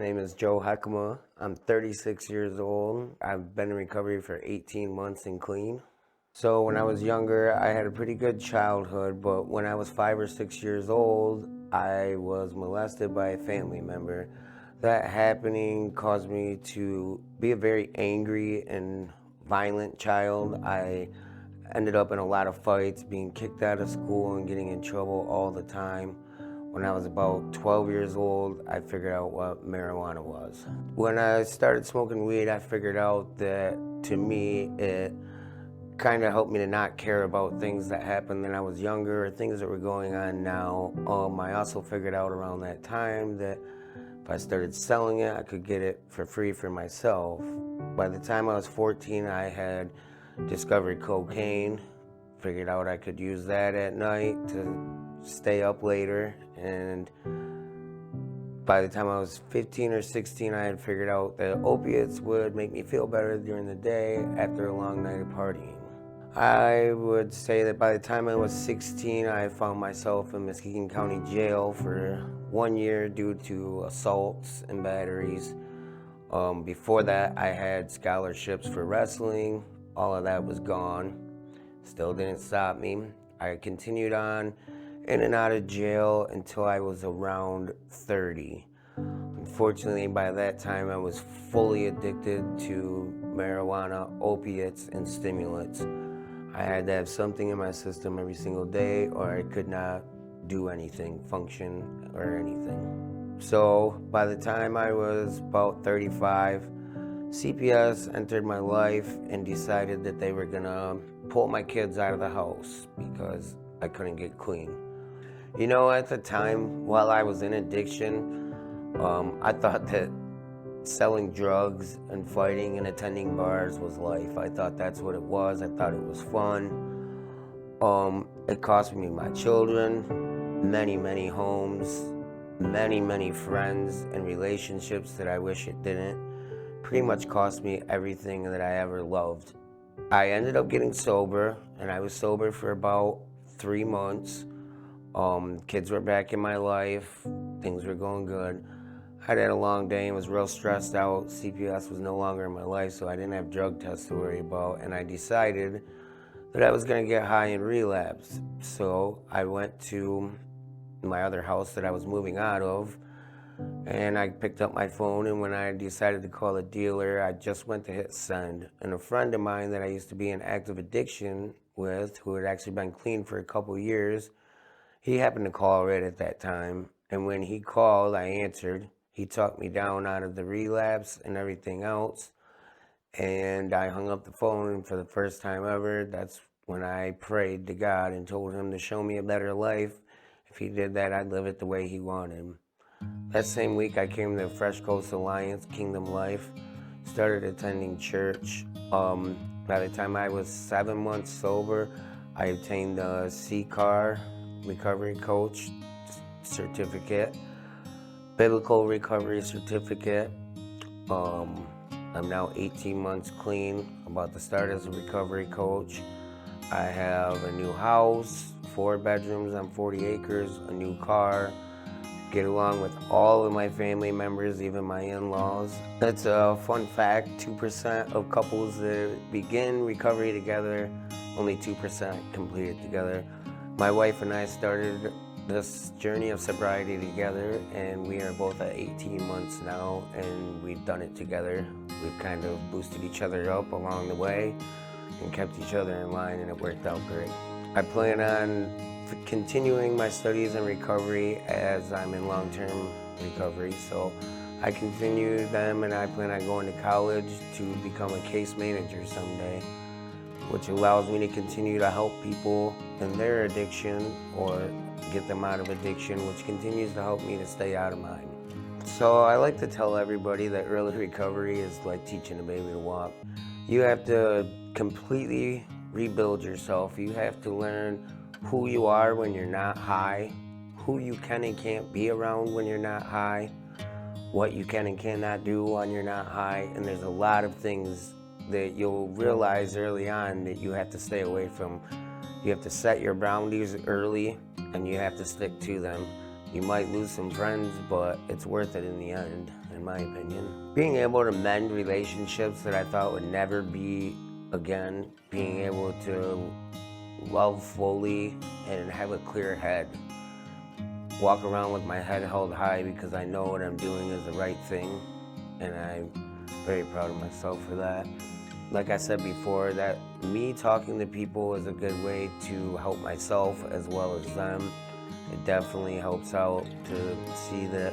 name is Hekkema. I'm 36 years old. I've been in recovery for 18 months and clean. So when I was younger, I had a pretty good childhood, but when I was 5 or 6 years old, I was molested by a family member. That happening caused me to be a very angry and violent child. I ended up in a lot of fights, being kicked out of school and getting in trouble all the time. When I was about 12 years old, I figured out what marijuana was. When I started smoking weed, I figured out that, to me, it kind of helped me to not care about things that happened when I was younger or things that were going on now. I also figured out around that time that if I started selling it, I could get it for free for myself. By the time I was 14, I had discovered cocaine, figured out I could use that at night to stay up later, and by the time I was 15 or 16, I had figured out that opiates would make me feel better during the day after a long night of partying. I would say that by the time I was 16, I found myself in Muskegon County Jail for 1 year due to assaults and batteries. Before that, I had scholarships for wrestling. All of that was gone. Still didn't stop me. I continued on in and out of jail until I was around 30. Unfortunately, by that time, I was fully addicted to marijuana, opiates, and stimulants. I had to have something in my system every single day, or I could not do anything, function, or anything. So by the time I was about 35, CPS entered my life and decided that they were gonna pull my kids out of the house because I couldn't get clean. You know, at the time, while I was in addiction, I thought that selling drugs and fighting and attending bars was life. I thought that's what it was. I thought it was fun. It cost me my children, many homes, many friends and relationships that I wish it didn't. Pretty much cost me everything that I ever loved. I ended up getting sober, and I was sober for about 3 months. Kids were back in my life. Things were going good. I had a long day and was real stressed out. CPS was no longer in my life, so I didn't have drug tests to worry about, and I decided that I was gonna get high and relapse. So I went to my other house that I was moving out of, and I picked up my phone, and when I decided to call a dealer, I just went to hit send. And a friend of mine that I used to be in active addiction with, who had actually been clean for a couple years, he happened to call right at that time. And when he called, I answered. He talked me down out of the relapse and everything else. And I hung up the phone, and for the first time ever, that's when I prayed to God and told him to show me a better life. If he did that, I'd live it the way he wanted. That same week, I came to Fresh Coast Alliance, Kingdom Life, started attending church. By the time I was 7 months sober, I obtained a CCAR, recovery coach certificate, biblical recovery certificate. I'm now 18 months clean, about to start as a recovery coach. I have a new house, 4 bedrooms on 40 acres, a new car, get along with all of my family members, even my in-laws. That's a fun fact, 2% of couples that begin recovery together, only 2% complete it together. My wife and I started this journey of sobriety together, and we are both at 18 months now, and we've done it together. We've kind of boosted each other up along the way and kept each other in line, and it worked out great. I plan on continuing my studies in recovery as I'm in long-term recovery, so I continue them, and I plan on going to college to become a case manager someday, which allows me to continue to help people in their addiction or get them out of addiction, which continues to help me to stay out of mine. So I like to tell everybody that early recovery is like teaching a baby to walk. You have to completely rebuild yourself. You have to learn who you are when you're not high, who you can and can't be around when you're not high, what you can and cannot do when you're not high, and there's a lot of things that you'll realize early on that you have to stay away from. You have to set your boundaries early, and you have to stick to them. You might lose some friends, but it's worth it in the end. in my opinion. Being able to mend relationships that I thought would never be again, being able to love fully and have a clear head. Walk around with my head held high because I know what I'm doing is the right thing, and I'm very proud of myself for that. Like I said before, that me talking to people is a good way to help myself as well as them. It definitely helps out to see that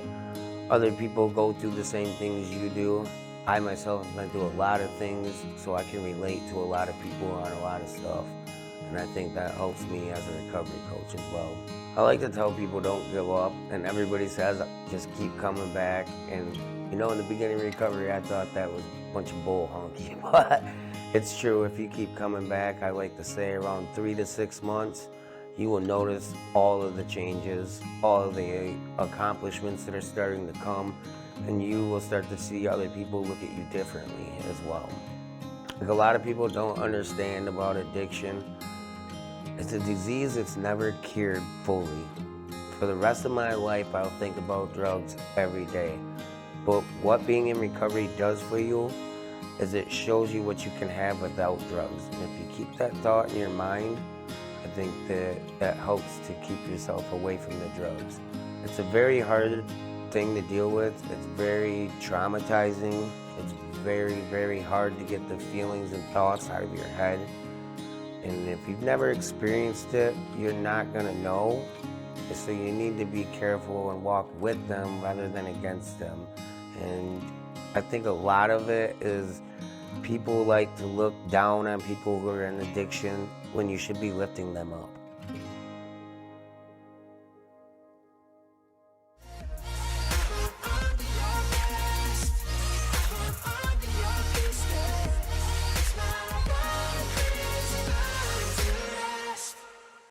other people go through the same things you do. I myself have been through a lot of things, so I can relate to a lot of people on a lot of stuff. And I think that helps me as a recovery coach as well. I like to tell people don't give up, and everybody says just keep coming back. And you know, in the beginning of recovery, I thought that was a bunch of bull honky, but it's true. If you keep coming back, I like to say around 3 to 6 months, you will notice all of the changes, all of the accomplishments that are starting to come, and you will start to see other people look at you differently as well. Like, a lot of people don't understand about addiction. It's a disease that's never cured fully. For the rest of my life, I'll think about drugs every day. But what being in recovery does for you is it shows you what you can have without drugs. And if you keep that thought in your mind, I think that helps to keep yourself away from the drugs. It's a very hard thing to deal with. It's very traumatizing. It's very, very hard to get the feelings and thoughts out of your head. And if you've never experienced it, you're not gonna know. So you need to be careful and walk with them rather than against them. And I think a lot of it is people like to look down on people who are in addiction when you should be lifting them up.